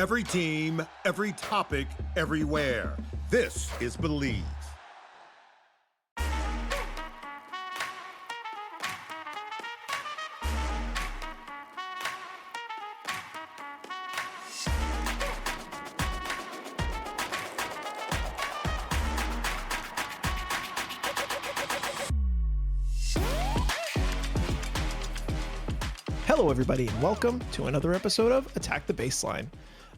Every team, every topic, everywhere. This is Believe. Hello, everybody, and welcome to another episode of Attack the Baseline,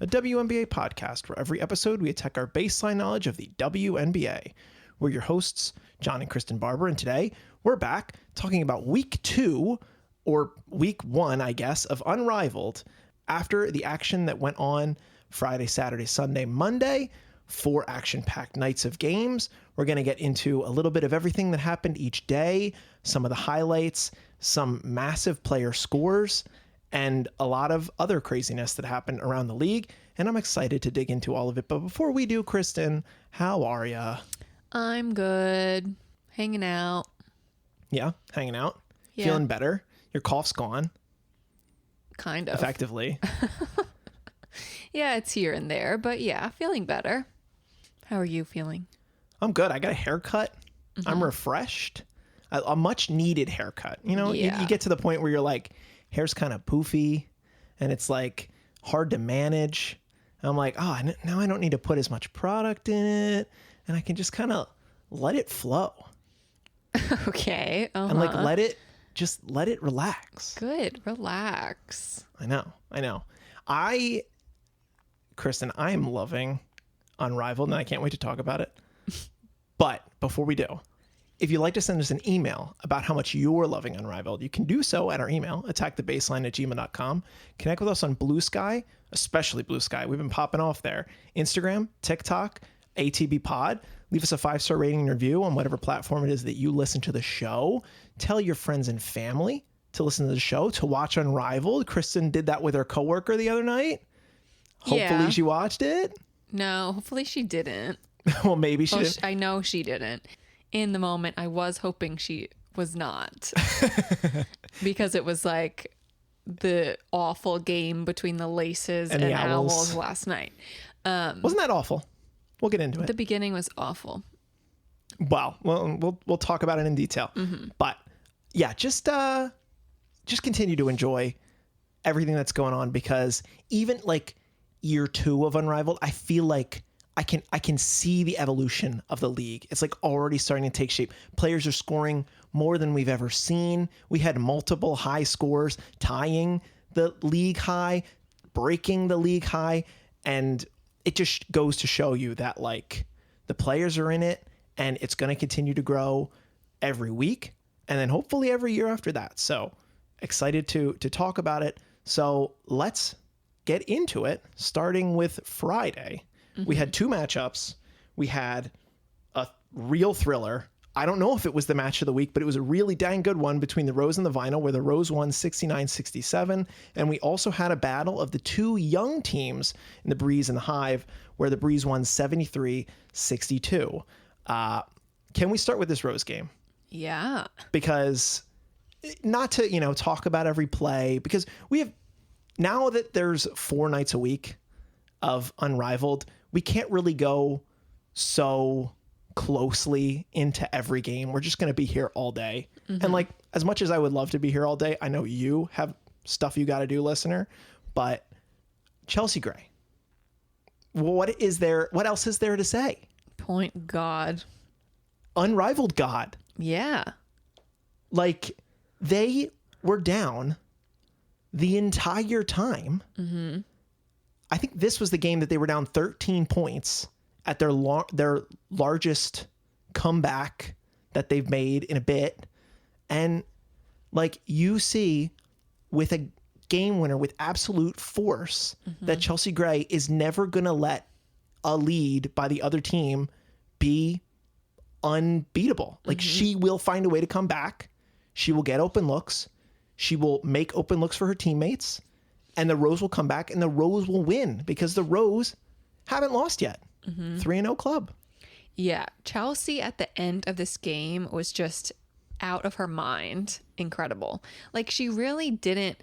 a WNBA podcast where every episode we attack our baseline knowledge of the WNBA. We're your hosts, John and Kristen Barber, and today we're back talking about week 2, or week 1, I guess, of Unrivaled after the action that went on Friday, Saturday, Sunday, Monday. 4 action-packed nights of games. We're going to get into a little bit of everything that happened each day, some of the highlights, some massive player scores, and a lot of other craziness that happened around the league. And I'm excited to dig into all of it. But before we do, Kristen, how are ya? I'm good. Hanging out. Yeah, hanging out. Yeah. Feeling better. Your cough's gone. Kind of. Effectively. Yeah, it's here and there, but yeah, feeling better. How are you feeling? I'm good. I got a haircut. Mm-hmm. I'm refreshed. A much needed haircut. You know, Yeah. you get to the point where you're like, hair's kind of poofy and it's like hard to manage. And I'm like, oh, now I don't need to put as much product in it. And I can just kind of let it flow. Okay. And like, let it relax. Good. Relax. I know. Kristen, I am loving Unrivaled and I can't wait to talk about it. But before we do, if you'd like to send us an email about how much you're loving Unrivaled, you can do so at our email, attackthebaseline@gmail.com. Connect with us on Bluesky, especially Bluesky. We've been popping off there. Instagram, TikTok, ATBPod. Leave us a 5-star rating and review on whatever platform it is that you listen to the show. Tell your friends and family to listen to the show, to watch Unrivaled. Kristen did that with her coworker the other night. Hopefully she watched it. No, hopefully she didn't. Well, maybe she didn't. I know she didn't. In the moment, I was hoping she was not. Because it was like the awful game between the Laces and the Owls last night. Wasn't that awful? We'll get into it. The beginning was awful. Well, we'll talk about it in detail. Mm-hmm. But yeah, just continue to enjoy everything that's going on, because even like year 2 of Unrivaled, I feel like I can see the evolution of the league. It's like already starting to take shape. Players are scoring more than we've ever seen. We had multiple high scores tying the league high, breaking the league high, and it just goes to show you that like the players are in it, and it's going to continue to grow every week, and then hopefully every year after that. So excited to talk about it. So let's get into it, starting with Friday. Mm-hmm. We had 2 matchups. We had a real thriller. I don't know if it was the match of the week, but it was a really dang good one between the Rose and the Vinyl, where the Rose won 69-67. And we also had a battle of the 2 young teams in the Breeze and the Hive, where the Breeze won 73-62. Can we start with this Rose game? Yeah. Because not to, talk about every play, because we have, now that there's 4 nights a week of Unrivaled, we can't really go so closely into every game. We're just going to be here all day. Mm-hmm. And like, as much as I would love to be here all day, I know you have stuff you got to do, listener, but Chelsea Gray, what else is there to say? Point God. Unrivaled God. Yeah. Like, they were down the entire time. Mm-hmm. I think this was the game that they were down 13 points at their largest comeback that they've made in a bit. And like, you see with a game winner with absolute force, mm-hmm. that Chelsea Gray is never going to let a lead by the other team be unbeatable. Like, mm-hmm. she will find a way to come back. She will get open looks. She will make open looks for her teammates, and the Rose will come back, and the Rose will win, because the Rose haven't lost yet. Mm-hmm. 3-0 club. Yeah. Chelsea at the end of this game was just out of her mind. Incredible. Like, she really didn't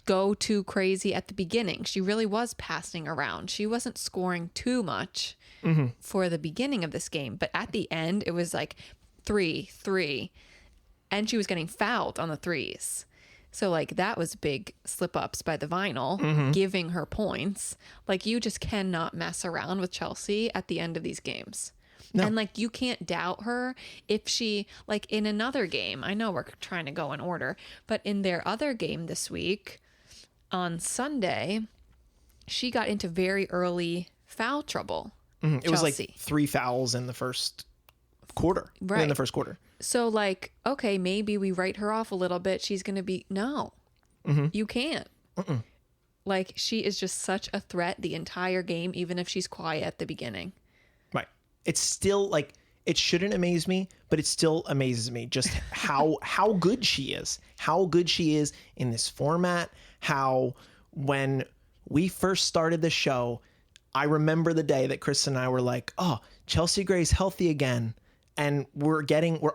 go too crazy at the beginning. She really was passing around. She wasn't scoring too much for the beginning of this game. But at the end, it was like 3-3. And she was getting fouled on the threes. So, like, that was big slip-ups by the Vinyl, giving her points. Like, you just cannot mess around with Chelsea at the end of these games. No. And, like, you can't doubt her if she, like, in another game, I know we're trying to go in order, but in their other game this week, on Sunday, she got into very early foul trouble. It was, like, 3 fouls in the first quarter. Right. In the first quarter. So, like, okay, maybe we write her off a little bit. She's going to be, no, you can't. Like, she is just such a threat the entire game, even if she's quiet at the beginning. Right. It's still, like, it shouldn't amaze me, but it still amazes me just how good she is. How good she is in this format. How, when we first started the show, I remember the day that Kristen and I were like, oh, Chelsea Gray's healthy again. And we're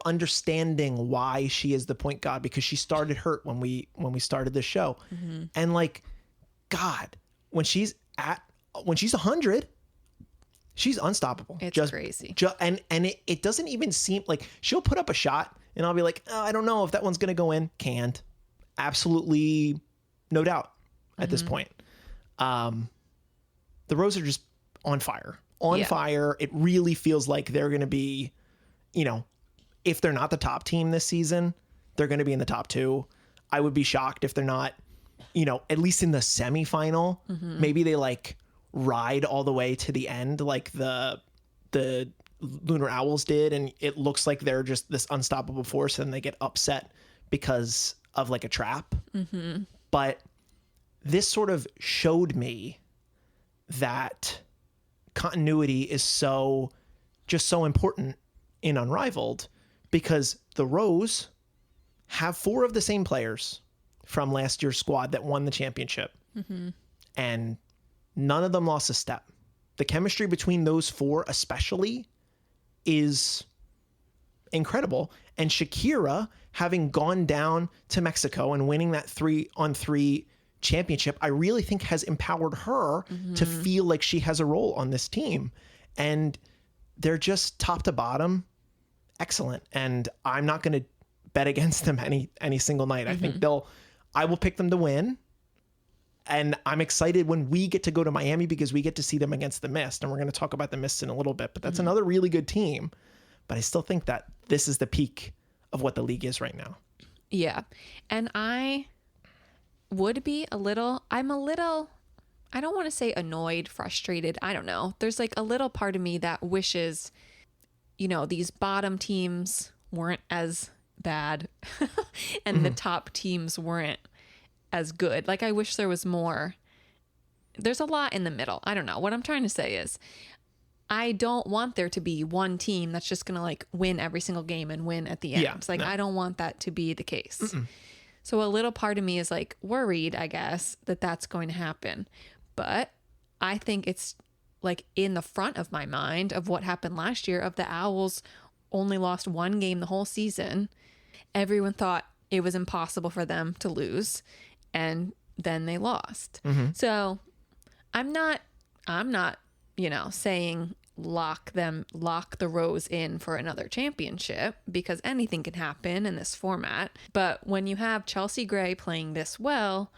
understanding why she is the point guard, because she started hurt when we started the show. And, like, God, when she's 100, she's unstoppable. It's crazy. And it doesn't even seem like she'll put up a shot and I'll be like, oh, I don't know if that one's going to go in. Can't. Absolutely no doubt at this point. The Rose are just on fire. Fire. It really feels like they're going to be, you know, if they're not the top team this season, they're going to be in the top 2. I would be shocked if they're not, you know, at least in the semifinal. Maybe they, like, ride all the way to the end like the Lunar Owls did, and it looks like they're just this unstoppable force and they get upset because of, like, a trap. But this sort of showed me that continuity is so important in Unrivaled, because the Rose have 4 of the same players from last year's squad that won the championship. And none of them lost a step. The chemistry between those 4 especially is incredible. And Shakira, having gone down to Mexico and winning that 3-on-3 championship, I really think has empowered her to feel like she has a role on this team. And they're just top to bottom excellent. And I'm not going to bet against them any single night. I think I will pick them to win. And I'm excited when we get to go to Miami, because we get to see them against the Mist. And we're going to talk about the Mist in a little bit, but that's another really good team. But I still think that this is the peak of what the league is right now. Yeah. And I would be I don't want to say annoyed, frustrated. I don't know. There's, like, a little part of me that wishes, you know, these bottom teams weren't as bad and the top teams weren't as good. Like, I wish there was more. There's a lot in the middle. I don't know. What I'm trying to say is I don't want there to be one team that's just going to, like, win every single game and win at the end. Yeah, like, no. I don't want that to be the case. So a little part of me is, like, worried, I guess, that that's going to happen. But I think it's, like, in the front of my mind of what happened last year, of the Owls only lost 1 game the whole season. Everyone thought it was impossible for them to lose, and then they lost. So I'm not, you know, saying lock the Rose in for another championship, because anything can happen in this format. But when you have Chelsea Gray playing this well,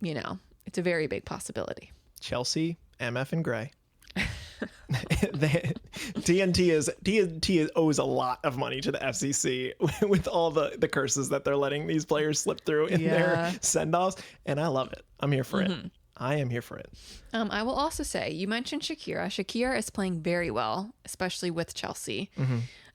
you know, it's a very big possibility. Chelsea, MF, and Gray. TNT owes a lot of money to the FCC with all the curses that they're letting these players slip through in their send-offs, and I love it. I'm here for it. I am here for it. I will also say, you mentioned Shakira. Shakira is playing very well, especially with Chelsea.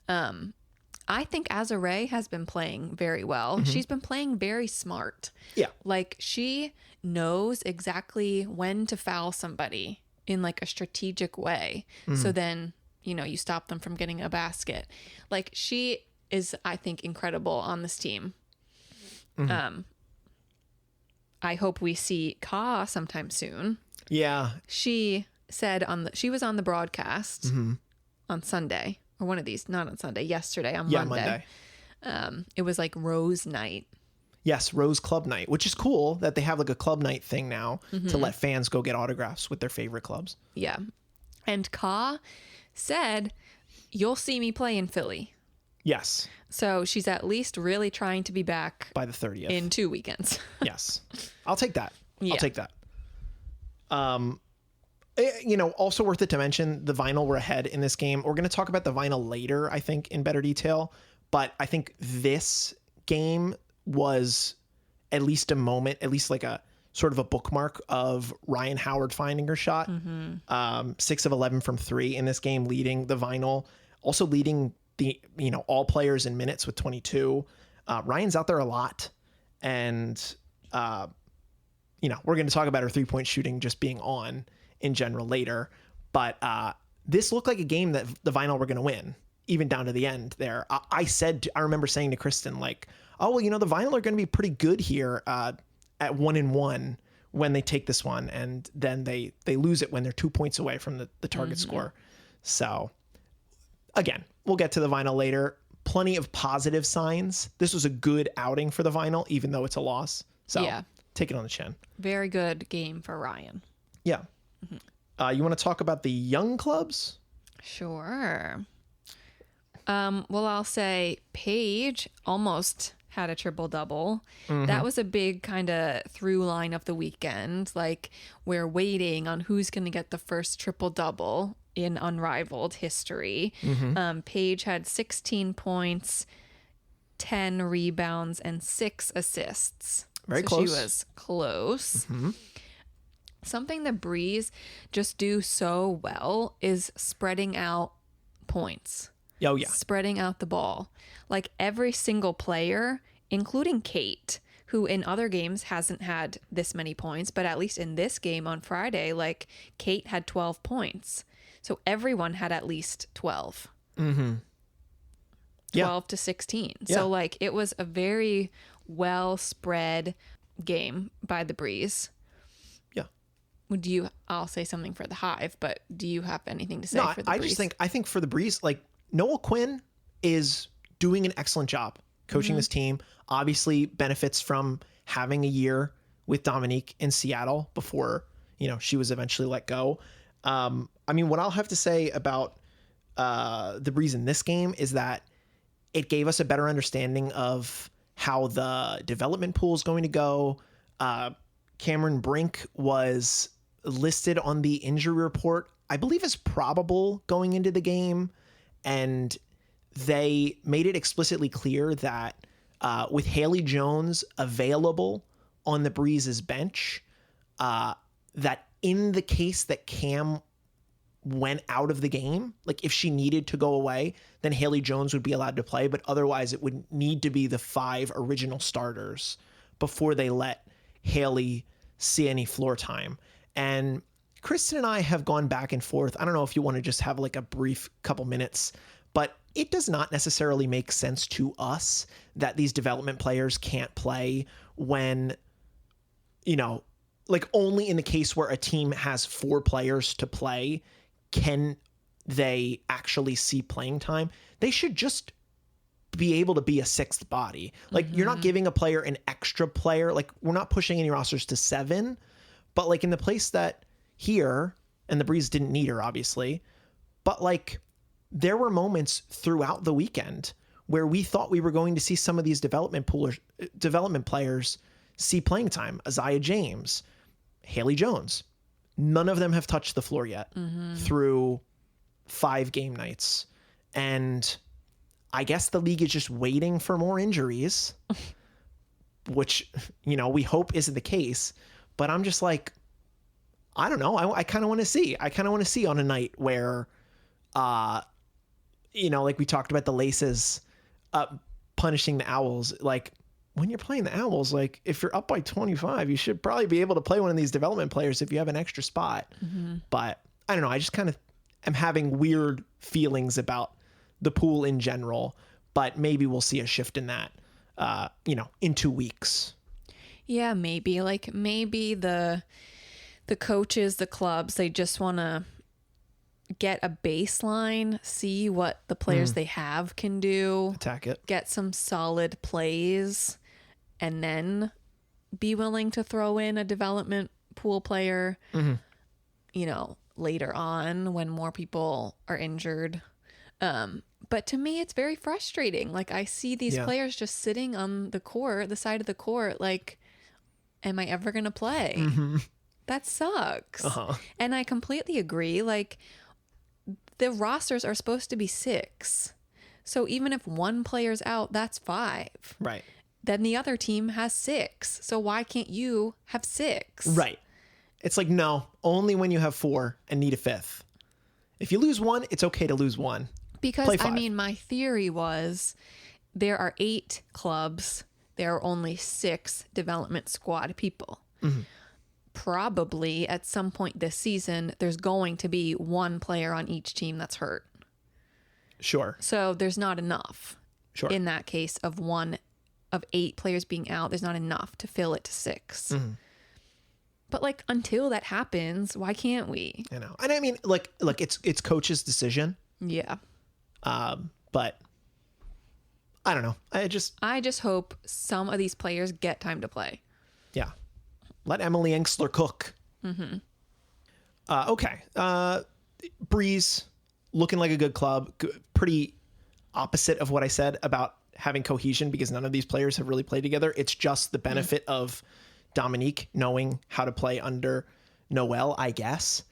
I think Azare has been playing very well. She's been playing very smart. Yeah. Like, she knows exactly when to foul somebody in, like, a strategic way. So then, you know, you stop them from getting a basket. Like, she is, I think, incredible on this team. I hope we see Ka sometime soon. Yeah. She said she was on the broadcast on Sunday, or one of these, not on Sunday, yesterday, on Monday. It was like Rose night. Yes, Rose Club Night, which is cool that they have like a club night thing now to let fans go get autographs with their favorite clubs. Yeah. And Ka said, "You'll see me play in Philly." Yes. So she's at least really trying to be back By the 30th. in 2 weekends. Yes. I'll take that. Yeah. I'll take that. Also worth it to mention, the vinyl were ahead in this game. We're going to talk about the vinyl later, I think, in better detail. But I think this game was at least a moment, at least like a sort of a bookmark of Ryan Howard finding her shot. 6 of 11 from 3 in this game, leading the vinyl, also leading the, all players in minutes with 22. Ryan's out there a lot. And, we're going to talk about her 3-point shooting just being on in general later. But this looked like a game that the vinyl were going to win, even down to the end there. I remember saying to Kristen, like, oh, well, the vinyl are going to be pretty good here at 1-1 when they take this one. And then they lose it when they're 2 points away from the target score. So, again, we'll get to the vinyl later. Plenty of positive signs. This was a good outing for the vinyl, even though it's a loss. So, Yeah. Take it on the chin. Very good game for Ryan. Yeah. You want to talk about the young clubs? Sure. Well, I'll say Paige almost had a triple-double. That was a big kind of through line of the weekend. Like, we're waiting on who's going to get the first triple-double in Unrivaled history. Paige had 16 points, 10 rebounds, and 6 assists. Very so close. She was close. Something the Breeze just do so well is spreading out points. Oh, yeah. Spreading out the ball. Like every single player, including Kate, who in other games hasn't had this many points, but at least in this game on Friday, like Kate had 12 points. So everyone had at least 12. 12 to 16. Yeah. So like it was a very well spread game by the Breeze. Yeah. I'll say something for the Hive, but do you have anything to say No, for the I Breeze? I think for the Breeze, like Noel Quinn is doing an excellent job coaching this team. Obviously benefits from having a year with Dominique in Seattle before, she was eventually let go. What I'll have to say about the Breeze in this game is that it gave us a better understanding of how the development pool is going to go. Cameron Brink was listed on the injury report, I believe, as probable going into the game. And they made it explicitly clear that with Haley Jones available on the Breeze's bench, that in the case that Cam went out of the game, like if she needed to go away, then Haley Jones would be allowed to play, but otherwise it would need to be the 5 original starters before they let Haley see any floor time. And Kristen and I have gone back and forth. I don't know if you want to just have like a brief couple minutes, but it does not necessarily make sense to us that these development players can't play when, like only in the case where a team has 4 players to play can they actually see playing time. They should just be able to be a 6th body. Like you're not giving a player an extra player. Like we're not pushing any rosters to 7, but like in the place that here, and the Breeze didn't need her obviously, but like there were moments throughout the weekend where we thought we were going to see some of these development players see playing time. Isaiah James, Haley Jones. None of them have touched the floor yet through 5 game nights. And I guess the league is just waiting for more injuries, which, we hope isn't the case. But I'm just like, I don't know. I kind of want to see. I kind of want to see on a night where, like we talked about the Laces punishing the Owls. Like when you're playing the Owls, like if you're up by 25, you should probably be able to play one of these development players if you have an extra spot. But I don't know. I just kind of am having weird feelings about the pool in general, but maybe we'll see a shift in that, in 2 weeks. Yeah, maybe. Like maybe the coaches, the clubs, they just want to get a baseline, see what the players they have can do, Attack it. get some solid plays, and then be willing to throw in a development pool player, you know, later on when more people are injured. But to me, it's very frustrating. Like, I see these players just sitting on the court, the side of the court, like, am I ever going to play? That sucks. And I completely agree. Like, the rosters are supposed to be 6. So even if one player's out, that's 5. Right. Then the other team has 6. So why can't you have 6? Right. It's like, no, only when you have 4 and need a 5th. If you lose 1, it's okay to lose 1. Because, I mean, my theory was there are 8 clubs. There are only 6 development squad people. Probably at some point this season, there's going to be 1 player on each team that's hurt. Sure. So there's not enough. Sure. In that case of 8 players being out, there's not enough to fill it to 6. But like, until that happens, why can't we? I know. And I mean, like it's coach's decision. Yeah. But I don't know. I just hope some of these players get time to play. Yeah. Let Emily Engstler cook. Okay. Breeze, looking like a good club. Pretty opposite of what I said about having cohesion, because none of these players have really played together. It's just the benefit of Dominique knowing how to play under Noelle, I guess,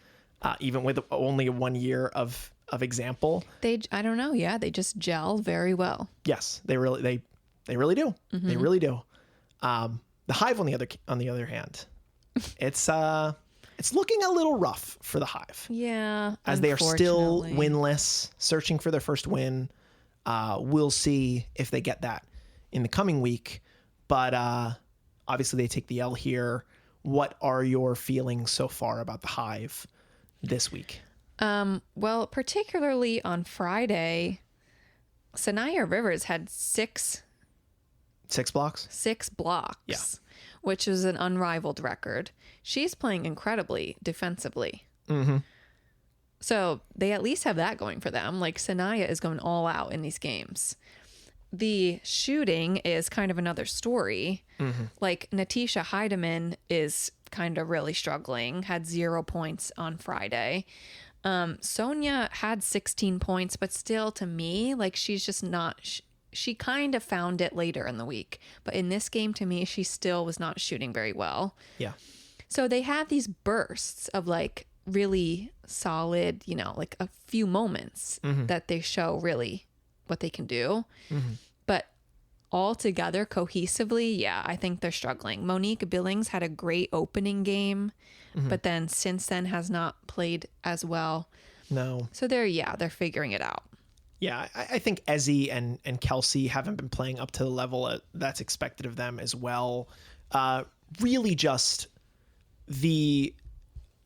even with only 1 year of example. I don't know. Yeah, they just gel very well. Yes, they really do. They really do. The Hive, on the other hand, it's looking a little rough for the Hive. Yeah, as they are still winless, searching for their first win. We'll see if they get that in the coming week, but obviously they take the L here. What are your feelings so far about the Hive this week? Well, particularly on Friday, Sanaya Rivers had 6 blocks. 6 blocks. Yeah. Which is an unrivaled record. She's playing incredibly defensively. So they at least have that going for them. Like, Sanaya is going all out in these games. The shooting is kind of another story. Like, Natisha Heidemann is kind of really struggling, had 0 points on Friday. Sonia had 16 points, but still, to me, like, she's just not... She kind of found it later in the week. But in this game, to me, she still was not shooting very well. Yeah. So they have these bursts of, like, really solid, you know, like a few moments that they show really what they can do. But all together, cohesively, yeah, I think they're struggling. Monique Billings had a great opening game, but then since then has not played as well. No. So they're figuring it out. Yeah, I think Ezzy and Kelsey haven't been playing up to the level that's expected of them as well. Really just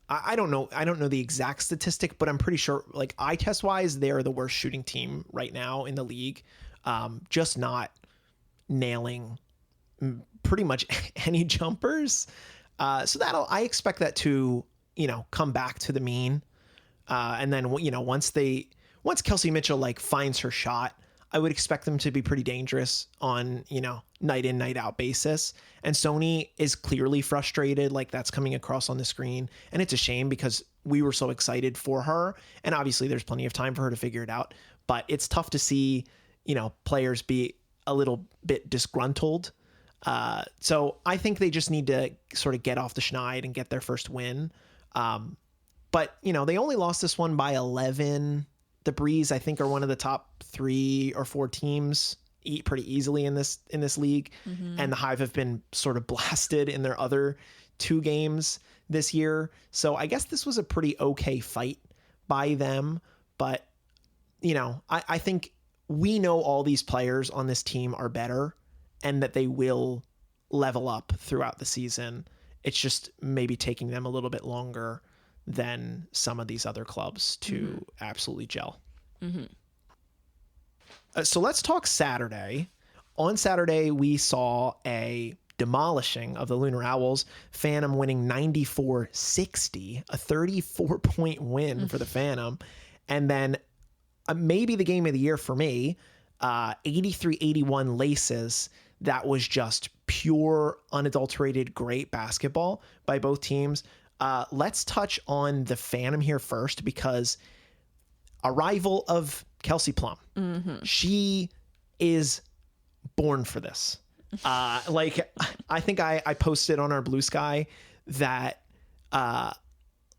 I don't know the exact statistic, but I'm pretty sure, like, eye test wise, they're the worst shooting team right now in the league. Just not nailing pretty much any jumpers. So I expect that to, come back to the mean. And then, once Kelsey Mitchell, like, finds her shot, I would expect them to be pretty dangerous on, night in, night out basis. And Sony is clearly frustrated. Like, that's coming across on the screen. And it's a shame because we were so excited for her. And obviously there's plenty of time for her to figure it out. But it's tough to see, players be a little bit disgruntled. So I think they just need to sort of get off the schneid and get their first win. But, they only lost this one by 11. The Breeze, I think, are one of the top 3 or 4 teams pretty easily in this league. And the Hive have been sort of blasted in their other 2 games this year. So I guess this was a pretty okay fight by them. But, I think we know all these players on this team are better and that they will level up throughout the season. It's just maybe taking them a little bit longer than some of these other clubs to absolutely gel. So let's talk Saturday. On Saturday, we saw a demolishing of the Lunar Owls, Phantom winning 94-60, a 34-point win for the Phantom. And then maybe the game of the year for me, 83-81 Laces. That was just pure, unadulterated, great basketball by both teams. Let's touch on the Phantom here first, because a rival of Kelsey Plum. She is born for this. Like, I think I posted on our Bluesky that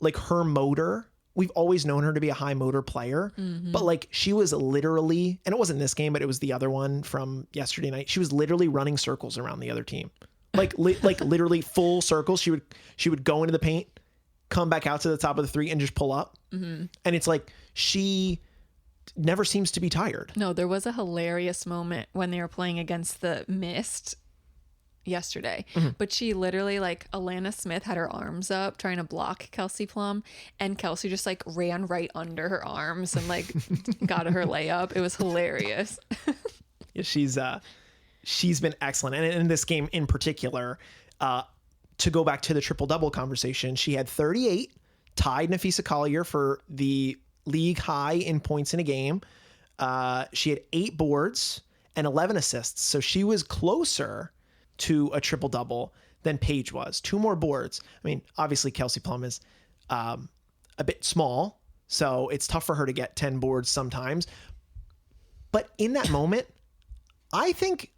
like her motor, we've always known her to be a high motor player, but like she was literally, and it wasn't this game, but it was the other one from yesterday night. She was literally running circles around the other team. Like literally full circles. She would go into the paint, come back out to the top of the three and just pull up. And it's like, she never seems to be tired. No, there was a hilarious moment when they were playing against the Mist yesterday, but she literally, like, Alana Smith had her arms up trying to block Kelsey Plum, and Kelsey just like ran right under her arms and like got her layup. It was hilarious. Yeah, she's been excellent. And in this game in particular, to go back to the triple-double conversation, she had 38, tied Nafisa Collier for the league high in points in a game. She had 8 boards and 11 assists. So she was closer to a triple-double than Paige was. 2 more boards. I mean, obviously Kelsey Plum is a bit small, so it's tough for her to get 10 boards sometimes. But in that moment, I think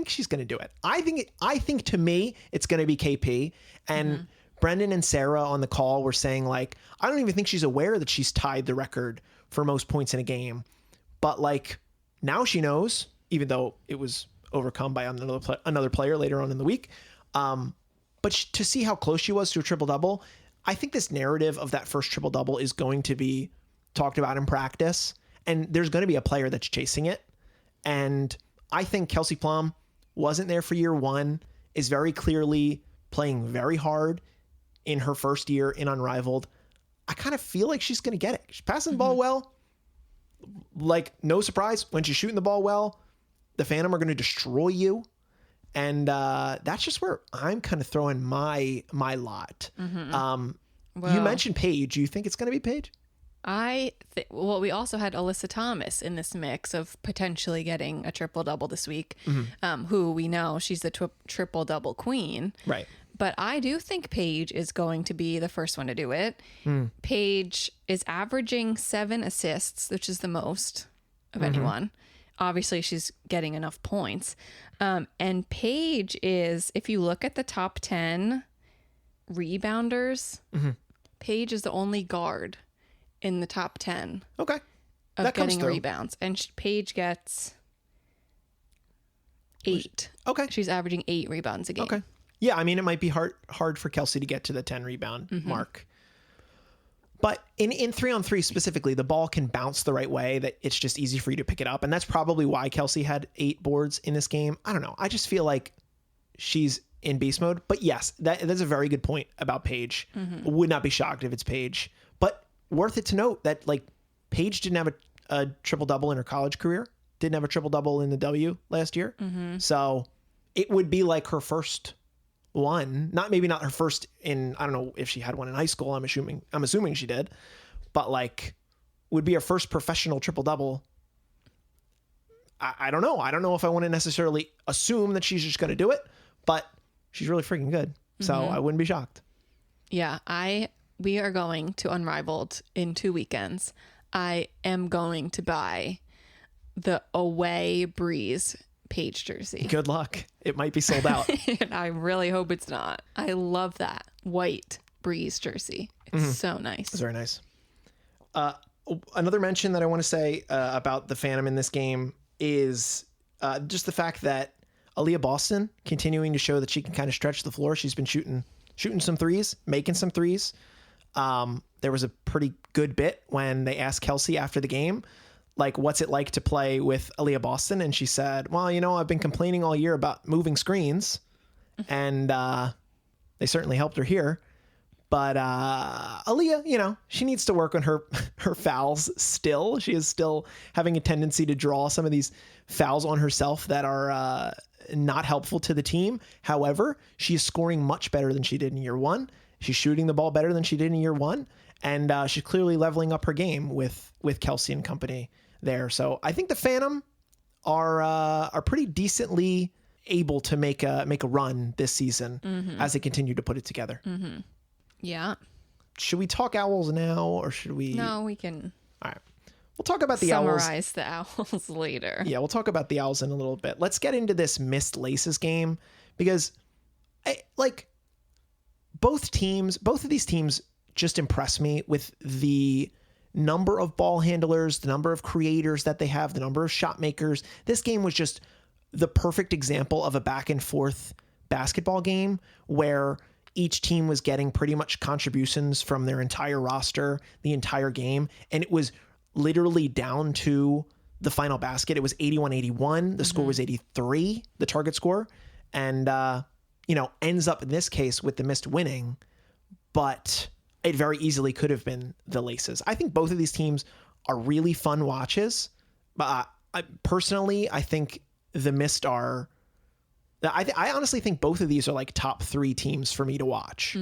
she's going to do it. I think to me, it's going to be KP. And Brendan and Sarah on the call were saying, like, I don't even think she's aware that she's tied the record for most points in a game. But like, now she knows, even though it was overcome by another player later on in the week. But to see how close she was to a triple-double, I think this narrative of that first triple-double is going to be talked about in practice. And there's going to be a player that's chasing it. And I think Kelsey Plum wasn't there for year one, is very clearly playing very hard in her first year in Unrivaled. I kind of feel like she's going to get it. She's passing the ball well. Like, no surprise, when she's shooting the ball well, the Phantom are going to destroy you. And that's just where I'm kind of throwing my lot. You mentioned Paige. You think it's going to be Paige? Well, we also had Alyssa Thomas in this mix of potentially getting a triple-double this week, who we know she's the triple-double queen. Right. But I do think Paige is going to be the first one to do it. Paige is averaging 7 assists, which is the most of anyone. Obviously, she's getting enough points. And Paige is, if you look at the top 10 rebounders, Paige is the only guard in the top 10 of that getting rebounds. And Paige gets 8. Okay. She's averaging 8 rebounds a game. Okay. Yeah, I mean, it might be hard for Kelsey to get to the 10 rebound mark. But in 3-on-3 specifically, the ball can bounce the right way that it's just easy for you to pick it up. And that's probably why Kelsey had 8 boards in this game. I don't know. I just feel like she's in beast mode. But yes, that's a very good point about Paige. Would not be shocked if it's Paige. But worth it to note that, like, Paige didn't have a triple-double in her college career. Didn't have a triple-double in the W last year. So it would be like her first one. Maybe not her first in, I don't know if she had one in high school. I'm assuming she did. But, like, would be her first professional triple-double. I don't know. I don't know if I want to necessarily assume that she's just going to do it, but she's really freaking good. So I wouldn't be shocked. Yeah, we are going to Unrivaled in 2 weekends. I am going to buy the away Breeze Paige jersey. Good luck. It might be sold out. And I really hope it's not. I love that white Breeze jersey. It's so nice. It's very nice. Another mention that I want to say about the Phantom in this game is just the fact that Aaliyah Boston continuing to show that she can kind of stretch the floor. She's been shooting some threes, making some threes. There was a pretty good bit when they asked Kelsey after the game, like, what's it like to play with Aaliyah Boston? And she said, well, I've been complaining all year about moving screens, and they certainly helped her here. But Aaliyah, she needs to work on her fouls still. She is still having a tendency to draw some of these fouls on herself that are not helpful to the team. However, she is scoring much better than she did in year one. She's shooting the ball better than she did in year one. And she's clearly leveling up her game with Kelsey and company there. So I think the Phantom are pretty decently able to make a run this season as they continue to put it together. Yeah. Should we talk Owls now, or should we? No, we can. All right. We'll talk about the Owls. Summarize the Owls later. Yeah, we'll talk about the Owls in a little bit. Let's get into this missed laces game, because both of these teams just impress me with the number of ball handlers, the number of creators that they have, the number of shot makers. This game was just the perfect example of a back and forth basketball game where each team was getting pretty much contributions from their entire roster the entire game, and it was literally down to the final basket. It was 81-81. The score was 83, the target score. And, ends up in this case with the missed winning, but it very easily could have been the Laces. I think both of these teams are really fun watches. Personally, I think the missed are... I honestly think both of these are like top 3 teams for me to watch,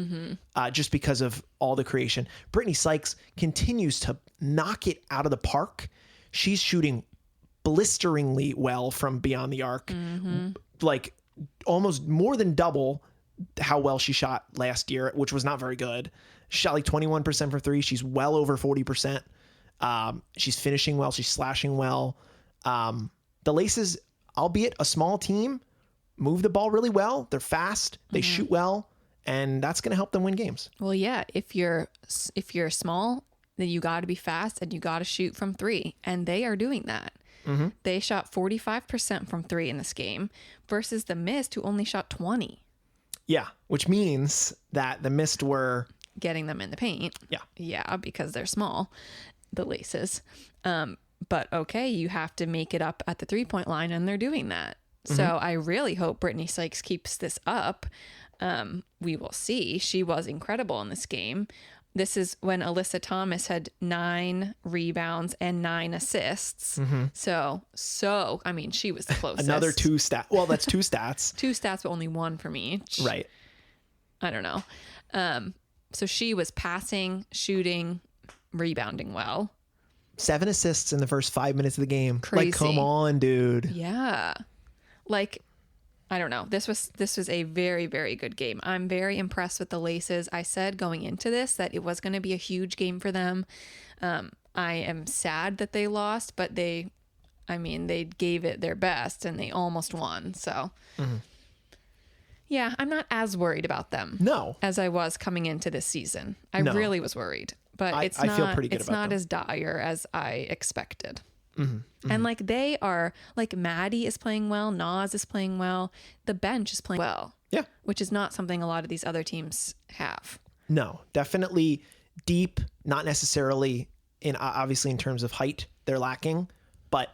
just because of all the creation. Brittany Sykes continues to knock it out of the park. She's shooting blisteringly well from beyond the arc, like almost more than double how well she shot last year, which was not very good. She shot like 21% from 3. She's well over 40%. She's finishing well. She's slashing well. The Laces, albeit a small team, move the ball really well. They're fast. They shoot well, and that's going to help them win games. Well, yeah, if you're small, then you got to be fast and you got to shoot from 3, and they are doing that. They shot 45% from 3 in this game versus the Mist, who only shot 20. Yeah, which means that the Mist were getting them in the paint. Yeah, because they're small, the Laces. But okay, you have to make it up at the 3-point line, and they're doing that. So I really hope Brittany Sykes keeps this up. We will see. She was incredible in this game. This is when Alyssa Thomas had 9 rebounds and 9 assists. So I mean, she was the closest. Another 2 stats. Well, that's 2 stats. 2 stats, but only 1 from each. Right. I don't know. So she was passing, shooting, rebounding well. 7 assists in the first 5 minutes of the game. Crazy. Like, come on, dude. Yeah. Like, I don't know. This was a very, very good game. I'm very impressed with the Laces. I said going into this that it was going to be a huge game for them. I am sad that they lost, but they gave it their best and they almost won. So, yeah, I'm not as worried about them. No. As I was coming into this season. I really was worried, but I feel pretty good it's about not them. as dire as I expected. And like they are, like Maddie is playing well, Nas is playing well, the bench is playing well. Yeah. Which is not something a lot of these other teams have. No, definitely deep, not necessarily obviously in terms of height, they're lacking, but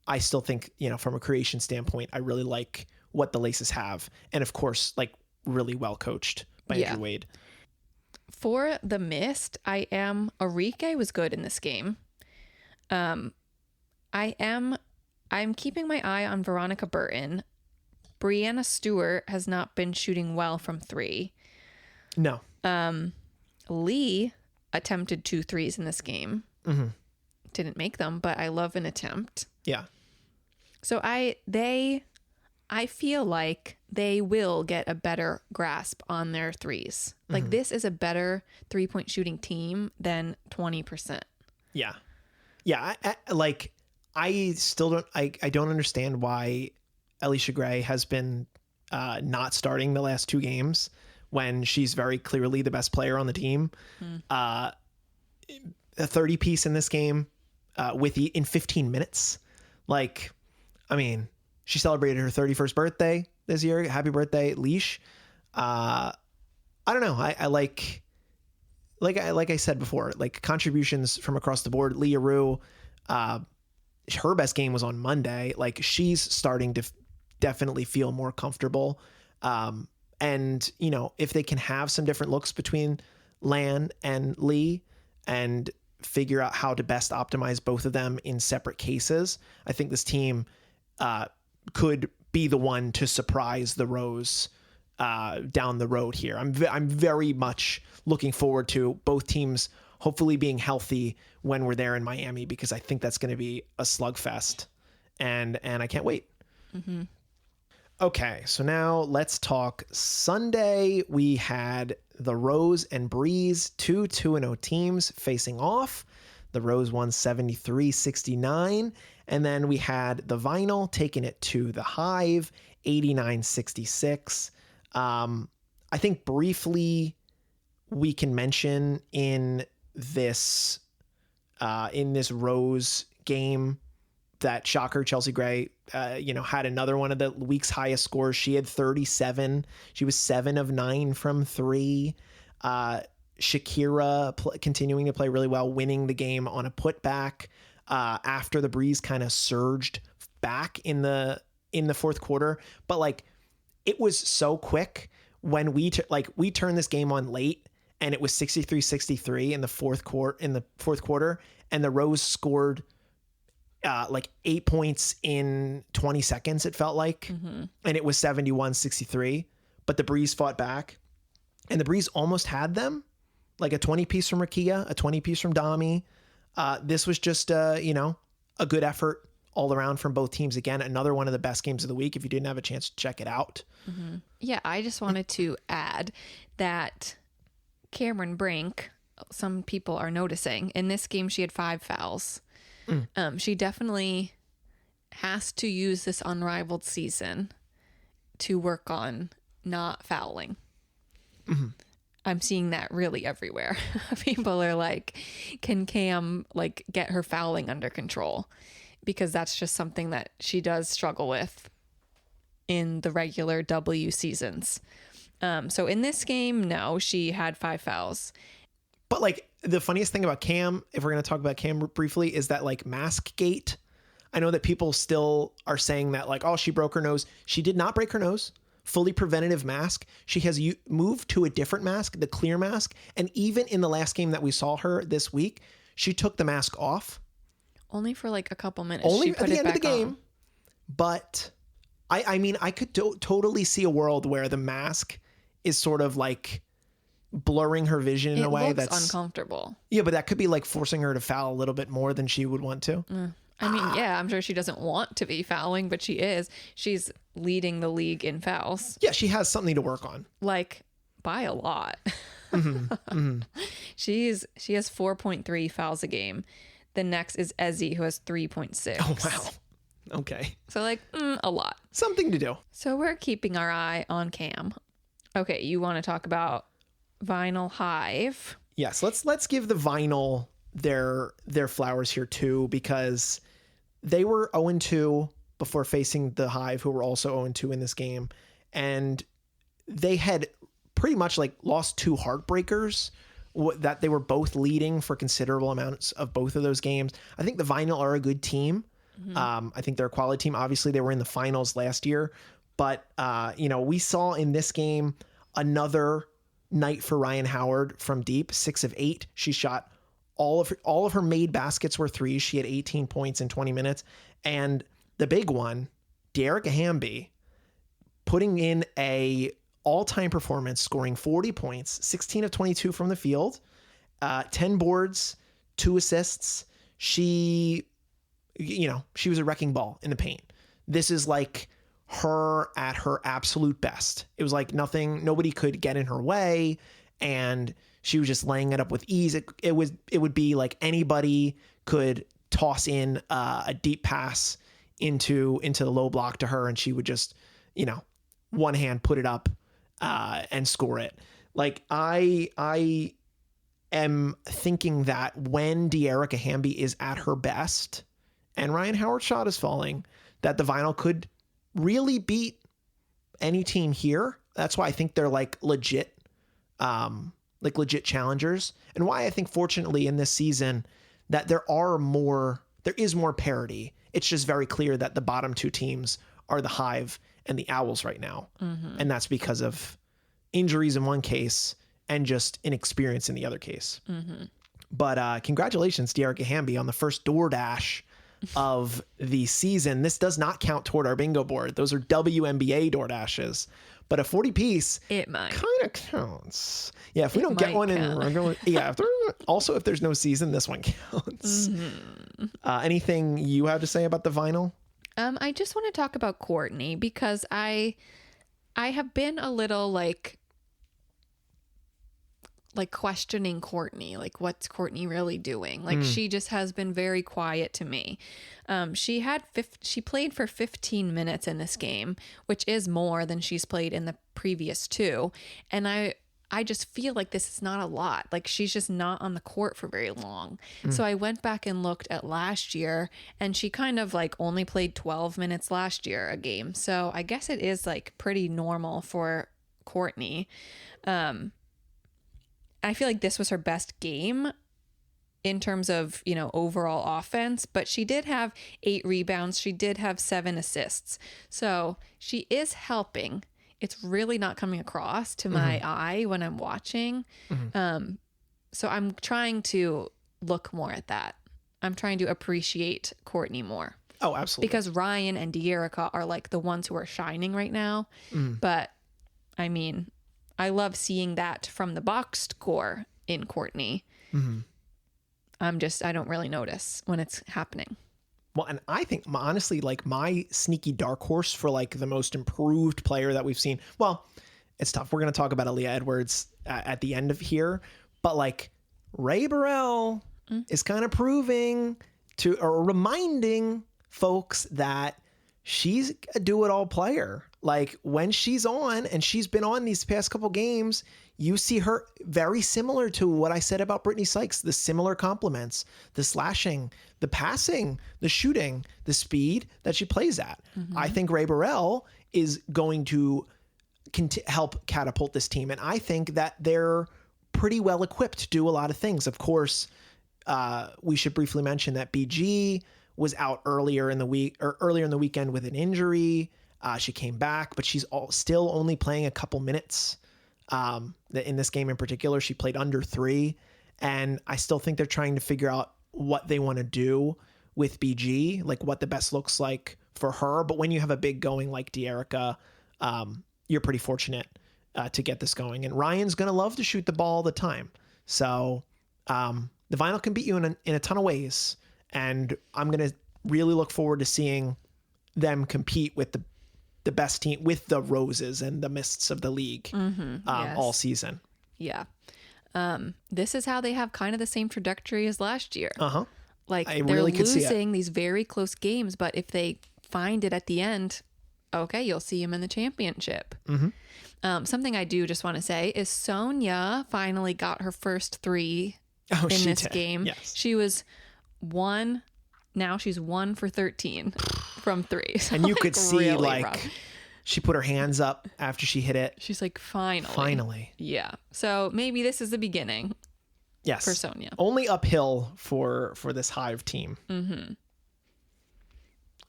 I still think, from a creation standpoint, I really like what the Laces have. And of course, like really well coached by Andrew Wade. For the Mist, Arike was good in this game. I'm keeping my eye on Veronica Burton. Brianna Stewart has not been shooting well from 3. No. Lee attempted 2 threes in this game. Didn't make them, but I love an attempt. Yeah. So I feel like they will get a better grasp on their threes. Like this is a better 3-point shooting team than 20%. Yeah. Yeah. I still don't, I don't understand why Alicia Gray has been not starting the last 2 games when she's very clearly the best player on the team. A 30 piece in this game in 15 minutes. Like, I mean, she celebrated her 31st birthday this year. Happy birthday, Leash. I don't know. I like I said before, like contributions from across the board. Leah Rue, her best game was on Monday. Like she's starting to definitely feel more comfortable. And if they can have some different looks between Lan and Lee and figure out how to best optimize both of them in separate cases, I think this team could be the one to surprise the Rose down the road here. I'm very much looking forward to both teams hopefully being healthy when we're there in Miami, because I think that's going to be a slugfest, and I can't wait. Okay, so now let's talk Sunday. We had the Rose and Breeze, 2-2-0 teams facing off. The Rose won 73-69. And then we had the Vinyl taking it to the Hive, 89-66. I think briefly we can mention in this Rose game that shocker Chelsea Gray, had another one of the week's highest scores. She had 37. She was 7 of 9 from 3. Shakira continuing to play really well, winning the game on a putback after the Breeze kind of surged back in the fourth quarter. But like, it was so quick when we turned this game on late, and it was 63-63 in the fourth quarter, and the Rose scored 8 points in 20 seconds, it felt like. And it was 71-63, but the Breeze fought back, and the Breeze almost had them, like a 20-piece from Rakia, a 20-piece from Dami. This was just, a good effort all around from both teams. Again, another one of the best games of the week if you didn't have a chance to check it out. Yeah, I just wanted to add that Cameron Brink, some people are noticing, in this game she had 5 fouls. She definitely has to use this Unrivaled season to work on not fouling. I'm seeing that really everywhere. People are like, can Cam get her fouling under control? Because that's just something that she does struggle with in the regular W seasons. So in this game, no, she had 5 fouls. But the funniest thing about Cam, if we're going to talk about Cam briefly, is that mask gate. I know that people still are saying that oh, she broke her nose. She did not break her nose. Fully preventative mask. She has moved to a different mask, the clear mask. And even in the last game that we saw her this week, she took the mask off. Only for a couple minutes. Only she put at the it end of the back game. on. But I mean, I could totally see a world where the mask is sort of blurring her vision in a way that's uncomfortable. Yeah, but that could be forcing her to foul a little bit more than she would want to. I mean, yeah, I'm sure she doesn't want to be fouling, but she is. She's leading the league in fouls. Yeah, she has something to work on. By a lot. She has 4.3 fouls a game. The next is Ezzy, who has 3.6. Oh, wow. Okay. So a lot. Something to do. So we're keeping our eye on Cam. Okay, you want to talk about Vinyl Hive? Yes, let's give the Vinyl their flowers here too, because they were 0-2 before facing the Hive, who were also 0-2 in this game, and they had pretty much lost 2 heartbreakers that they were both leading for considerable amounts of both of those games. I think the Vinyl are a good team. I think they're a quality team. Obviously, they were in the finals last year, but we saw in this game another night for Ryan Howard from deep, 6 of 8. She shot all of her made baskets were threes. She had 18 points in 20 minutes. And the big one, Dearica Hamby, putting in a all-time performance, scoring 40 points, 16 of 22 from the field, 10 boards, 2 assists. She was a wrecking ball in the paint. This is her at her absolute best. It was nobody could get in her way, and she was just laying it up with ease. It would be anybody could toss in a deep pass into the low block to her, and she would just, one hand put it up and score it. I am thinking that when Dearica Hamby is at her best and Ryan Howard's shot is falling, that the Vinyl could really beat any team here. That's why I think they're legit challengers, and why I think fortunately in this season that there is more parity. It's just very clear that the bottom 2 teams are the Hive and the Owls right now. And that's because of injuries in one case and just inexperience in the other case. But congratulations, Dearica Hamby, on the first DoorDash of the season. This does not count toward our bingo board. Those are WNBA DoorDashes. But a 40-piece it might kind of counts. Yeah, if we don't get one in regular, yeah. If there's no season, this one counts. Anything you have to say about the Vinyl? I just want to talk about Courtney because I have been a little like questioning Courtney, like what's Courtney really doing? Like she just has been very quiet to me. She played for 15 minutes in this game, which is more than she's played in the previous 2. And I just feel like this is not a lot. Like she's just not on the court for very long. So I went back and looked at last year, and she kind of like only played 12 minutes last year a game. So I guess it is like pretty normal for Courtney. I feel like this was her best game in terms of, overall offense, but she did have 8 rebounds. She did have 7 assists. So she is helping. It's really not coming across to my eye when I'm watching. So I'm trying to look more at that. I'm trying to appreciate Courtney more. Oh, absolutely. Because Ryan and De'Erica are like the ones who are shining right now. But I mean, I love seeing that from the box score in Courtney. I don't really notice when it's happening. Well, and I think honestly, like my sneaky dark horse for like the most improved player that we've seen. Well, it's tough. We're going to talk about Aaliyah Edwards at the end of here, but like Ray Burrell is kind of proving to, or reminding folks that she's a do-it-all player. Like when she's on, and she's been on these past couple games, you see her very similar to what I said about Brittany Sykes, the similar compliments, the slashing, the passing, the shooting, the speed that she plays at. I think Ray Burrell is going to help catapult this team. And I think that they're pretty well equipped to do a lot of things. Of course, we should briefly mention that BG was out earlier in the weekend with an injury. She came back, but she's still only playing a couple minutes. In this game in particular, she played under 3, and I still think they're trying to figure out what they want to do with BG, like what the best looks like for her. But when you have a big going like De'Erica, you're pretty fortunate to get this going. And Ryan's going to love to shoot the ball all the time. So the Vinyl can beat you in a ton of ways. And I'm going to really look forward to seeing them compete with the best team, with the Roses and the Mists of the league all season. Yeah. This is how they have kind of the same trajectory as last year. Like they're really losing these very close games, but if they find it at the end, okay, you'll see them in the championship. Something I do just want to say is Sonia finally got her first 3 in this game. Yes. She was 1. Now she's 1 for 13 from 3. So and you could see really rough. She put her hands up after she hit it. She's like, finally. Finally. Yeah. So maybe this is the beginning. Yes. For Sonia. Only uphill for this Hive team.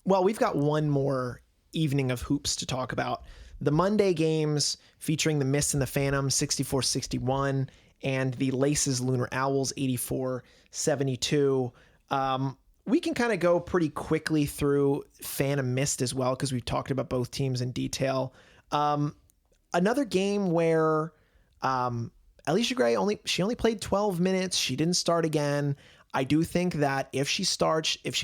Well, we've got one more evening of hoops to talk about. The Monday games featuring the Mists and the Phantom 64-61 and the Laces Lunar Owls 84-72. We can kind of go pretty quickly through Phantom Mist as well, because we've talked about both teams in detail. Another game where Alicia Gray only played 12 minutes. She didn't start again. I do think that if she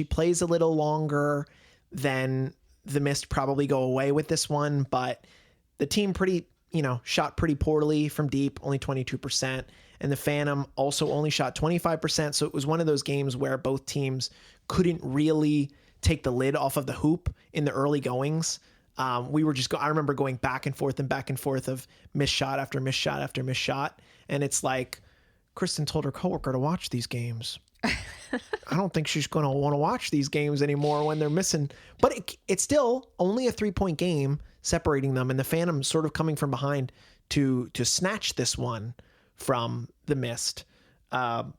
plays a little longer, then the Mist probably go away with this one. But the team shot pretty poorly from deep, only 22%. And the Phantom also only shot 25%. So it was one of those games where both teams couldn't really take the lid off of the hoop in the early goings. We were I remember going back and forth of missed shot after missed shot after missed shot. And it's like, Kristen told her coworker to watch these games. I don't think she's going to want to watch these games anymore when they're missing. But it's still only a 3-point game separating them. And the Phantom sort of coming from behind to snatch this one from the Mist on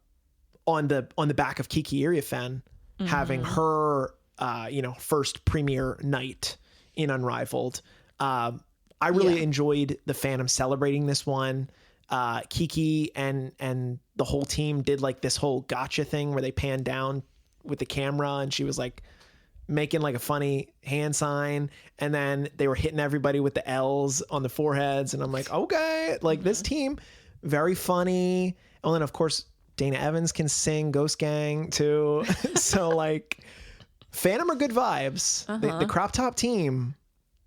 the back of Kiki Iriafen having her first premiere night in Unrivaled. I really enjoyed the Phantom celebrating this one. Kiki and the whole team did like this whole gotcha thing where they panned down with the camera and she was like making like a funny hand sign, and then they were hitting everybody with the L's on the foreheads, and I'm like, okay, like this team, very funny. And then of course Dana Evans can sing Ghost Gang too. So like Phantom are good vibes. The crop top team,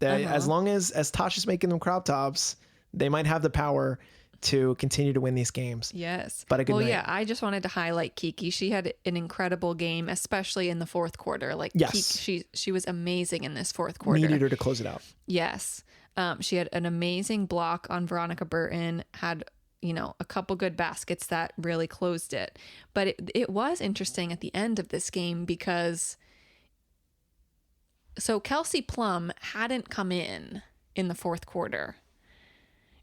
as long as Tasha's making them crop tops, they might have the power to continue to win these games. Yes. But a good night. Yeah, I just wanted to highlight Kiki. She had an incredible game, especially in the fourth quarter. Like, yes. she was amazing in this fourth quarter. Needed her to close it out. Yes. She had an amazing block on Veronica Burton, had, a couple good baskets that really closed it. But it was interesting at the end of this game because so Kelsey Plum hadn't come in the fourth quarter.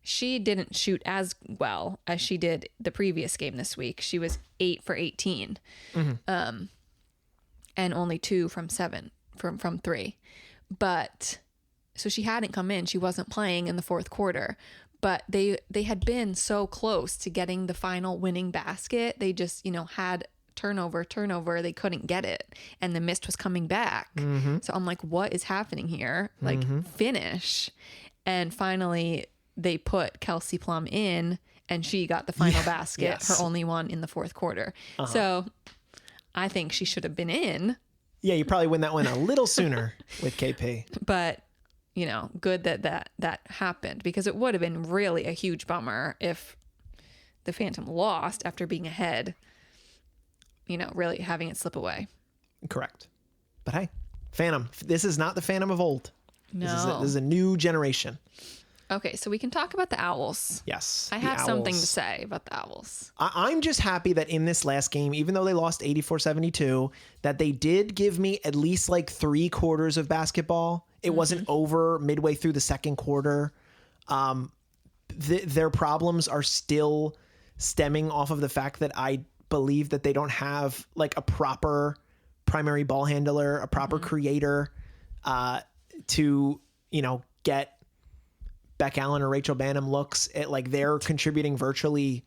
She didn't shoot as well as she did the previous game this week. She was 8 for 18, and only 2 from 7 from 3. But so she hadn't come in. She wasn't playing in the fourth quarter. But they had been so close to getting the final winning basket. They just had turnover. They couldn't get it, and the mist was coming back. So I'm like, what is happening here? Like, finish. And finally, they put Kelsey Plum in, and she got the final basket, her only one in the fourth quarter. So I think she should have been in. Yeah, you probably win that one a little sooner with KP. But, good that happened, because it would have been really a huge bummer if the Phantom lost after being ahead, really having it slip away. Correct. But hey, Phantom, this is not the Phantom of old. No. This is a new generation. Okay, so we can talk about the Owls. Yes. I have something to say about the Owls. I'm just happy that in this last game, even though they lost 84-72, that they did give me at least like 3 quarters of basketball. It wasn't over midway through the second quarter. Their problems are still stemming off of the fact that I believe that they don't have like a proper primary ball handler, a proper creator to, get Beck Allen or Rachel Banham looks at, like, they're contributing virtually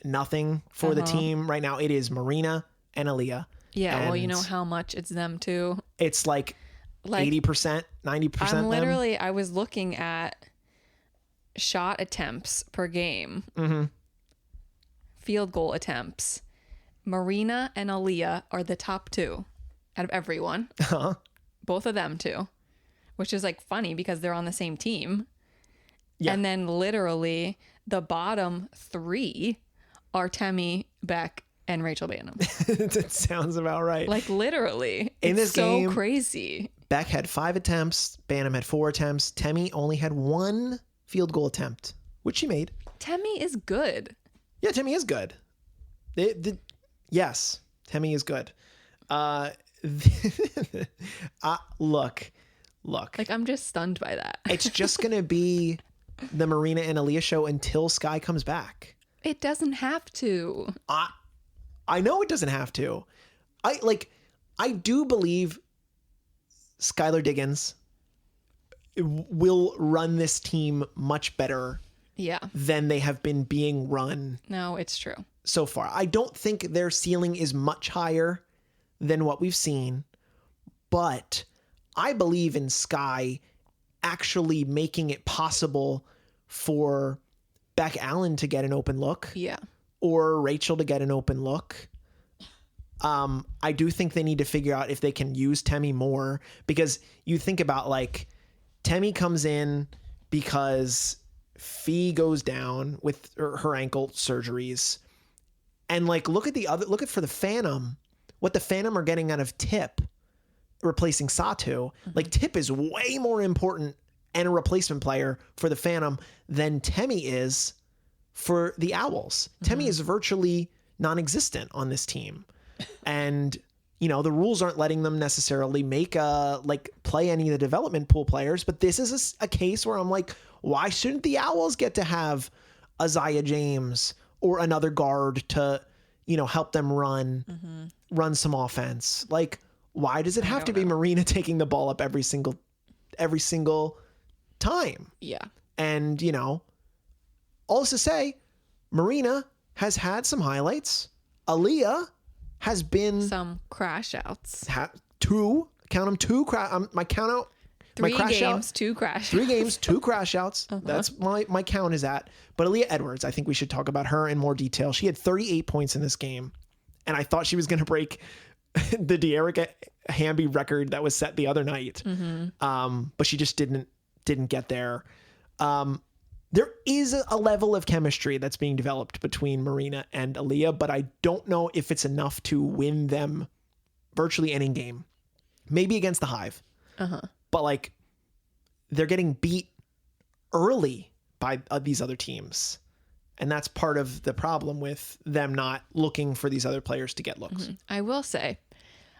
nothing for the team right now. It is Marina and Aaliyah. Yeah, and well, you know how much it's them too. It's like 80%, 90%. I was looking at shot attempts per game, field goal attempts. Marina and Aaliyah are the top 2 out of everyone. Both of them too, which is like funny because they're on the same team. Yeah. And then literally the bottom 3 are Temi, Beck, and Rachel Banham. That sounds about right. Like, literally. In this game, so crazy. Beck had 5 attempts. Banham had 4 attempts. Temi only had 1 field goal attempt, which she made. Temi is good. Yeah, Temi is good. Yes, Temi is good. Look. Like, I'm just stunned by that. It's just going to be the Marina and Aaliyah show until Sky comes back. It doesn't have to. I know it doesn't have to. I do believe Skylar Diggins will run this team much better than they have been being run. No, it's true. So far. I don't think their ceiling is much higher than what we've seen, but I believe in Sky actually making it possible for Beck Allen to get an open look. Yeah. Or Rachel to get an open look. I do think they need to figure out if they can use Temi more, because you think about, like, Temi comes in because Fee goes down with her ankle surgeries. And, like, look at for the Phantom, what the Phantom are getting out of Tip replacing Satu. Like, Tip is way more important and a replacement player for the Phantom than Temi is for the Owls. Temi is virtually non-existent on this team. And, the rules aren't letting them necessarily play any of the development pool players, but this is a case where I'm like, why shouldn't the Owls get to have Isaiah James or another guard to, help them run some offense? Like, why does it have to be Marina taking the ball up every single time? Yeah. And, all this to say, Marina has had some highlights. Aaliyah has been some crash outs. 2. Count them 2. My count out. 3 my crash games, out, 2 crash. 3 games, 2 crash outs. That's my count is at. But Aaliyah Edwards, I think we should talk about her in more detail. She had 38 points in this game, and I thought she was going to break the De'Erica Hamby record that was set the other night. But she just didn't get there. There is a level of chemistry that's being developed between Marina and Aaliyah, but I don't know if it's enough to win them virtually any game. Maybe against the Hive. But like, they're getting beat early by these other teams. And that's part of the problem with them not looking for these other players to get looks. I will say,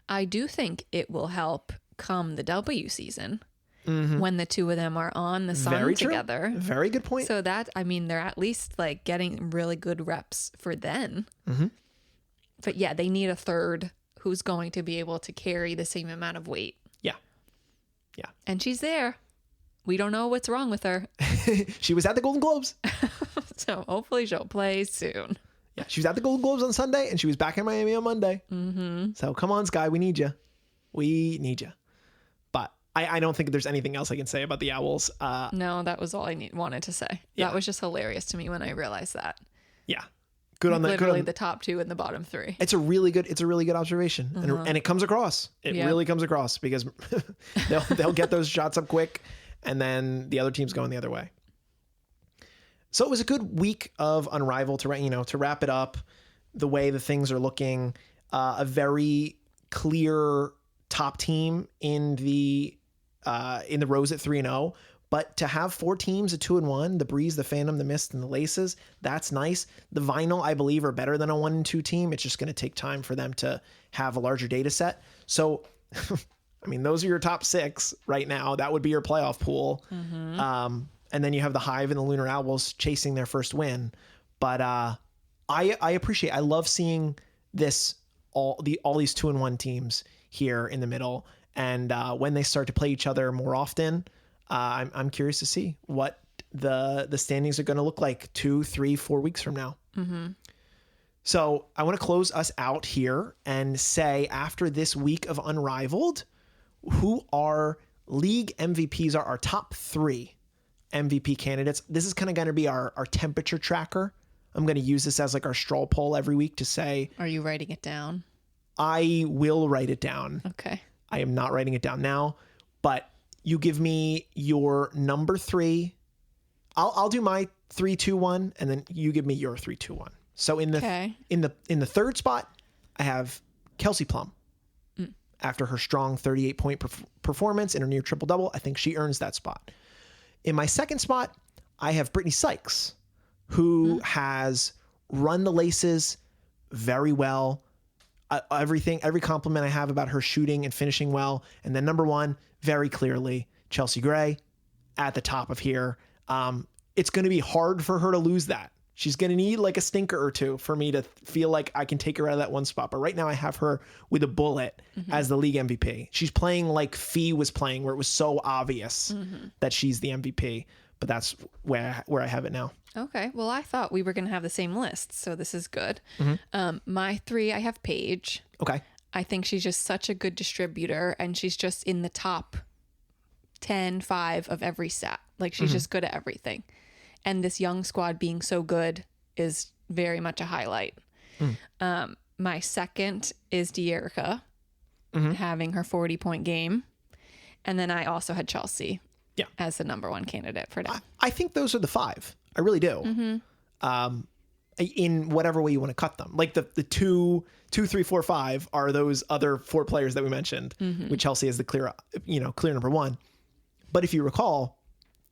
I do think it will help come the W season when the two of them are on the sun Very true. together. Very good point. So that, I mean, they're at least like getting really good reps for then. But yeah, they need a third who's going to be able to carry the same amount of weight. Yeah. And she's there. We don't know what's wrong with her. She was at the Golden Globes. So hopefully she'll play soon. Yeah, she was at the Golden Globes on Sunday, and she was back in Miami on Monday. So come on, Sky, we need you. We need you. But I don't think there's anything else I can say about the Owls. No, that was all I wanted to say. Yeah. That was just hilarious to me when I realized that. Yeah, good on that. Literally the top two and the bottom three. It's a really good observation, and it comes across. It really comes across because they'll get those shots up quick, and then the other team's going the other way. So it was a good week of Unrivaled to wrap it up. The way the things are looking, a very clear top team in the Rose at 3-0. But to have 4 teams at 2-1, the Breeze, the Phantom, the Mist, and the Laces, that's nice. The Vinyl, I believe, are better than a 1-2 team. It's just going to take time for them to have a larger data set. So, I mean, those are your top 6 right now. That would be your playoff pool. And then you have the Hive and the Lunar Owls chasing their first win. But I love seeing all these 2-1 teams here in the middle. And when they start to play each other more often, I'm curious to see what the standings are going to look like 2, 3, 4 weeks from now. So I want to close us out here and say, after this week of Unrivaled, who our league MVPs are, our top 3 MVP candidates. This is kind of going to be our temperature tracker. I'm going to use this as like our straw poll every week to say. Are you writing it down? I will write it down. Okay. I am not writing it down now, but you give me your number 3. I'll do my 3-2-1, and then you give me your 3-2-1. So in the third spot, I have Kelsey Plum. After her strong 38-point performance and her near triple-double, I think she earns that spot. In my second spot, I have Brittany Sykes, who has run the Laces very well. Every compliment I have about her shooting and finishing well. And then number 1, very clearly, Chelsea Gray at the top of here. It's going to be hard for her to lose that. She's going to need like a stinker or two for me to feel like I can take her out of that one spot. But right now I have her with a bullet as the league MVP. She's playing like Fee was playing, where it was so obvious that she's the MVP. But that's where I have it now. Okay. Well, I thought we were going to have the same list, so this is good. My 3, I have Paige. Okay. I think she's just such a good distributor, and she's just in the top 10, 5 of every stat. Like, she's just good at everything. And this young squad being so good is very much a highlight. My second is De'Erica having her 40-point game. And then I also had Chelsea as the number 1 candidate for now. I think those are the 5. I really do. In whatever way you want to cut them. Like the 2, 3, 4, 5 are those other 4 players that we mentioned, with Chelsea as the clear number 1. But if you recall,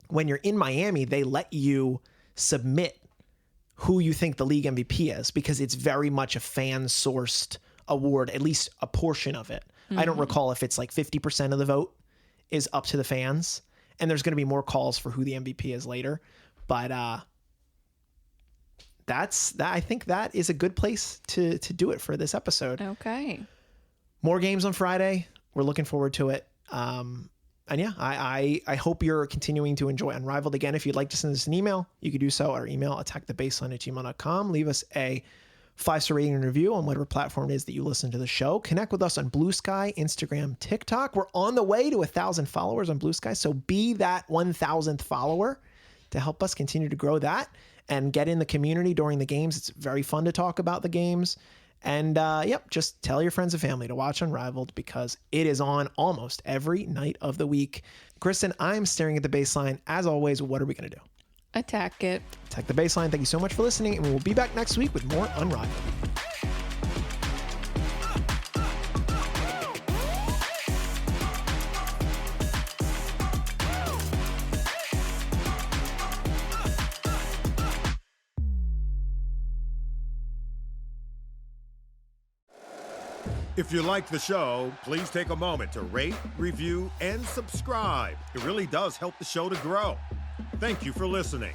when you're in Miami, they let you submit who you think the league MVP is, because it's very much a fan-sourced award, at least a portion of it. I don't recall if it's like 50% of the vote is up to the fans, and there's going to be more calls for who the MVP is later. But I think that is a good place to do it for this episode. Okay. More games on Friday. We're looking forward to it. And yeah, I hope you're continuing to enjoy Unrivaled. Again, if you'd like to send us an email, you could do so. Our email, attackthebaseline@gmail.com. Leave us a 5-star rating and review on whatever platform it is that you listen to the show. Connect with us on Bluesky, Instagram, TikTok. We're on the way to 1,000 followers on Bluesky, so be that 1,000th follower to help us continue to grow that and get in the community during the games. It's very fun to talk about the games. And yep, just tell your friends and family to watch Unrivaled because it is on almost every night of the week. Kristen, I'm staring at the baseline. As always, what are we going to do? Attack it. Attack the baseline. Thank you so much for listening, and we'll be back next week with more Unrivaled. If you like the show, please take a moment to rate, review, and subscribe. It really does help the show to grow. Thank you for listening.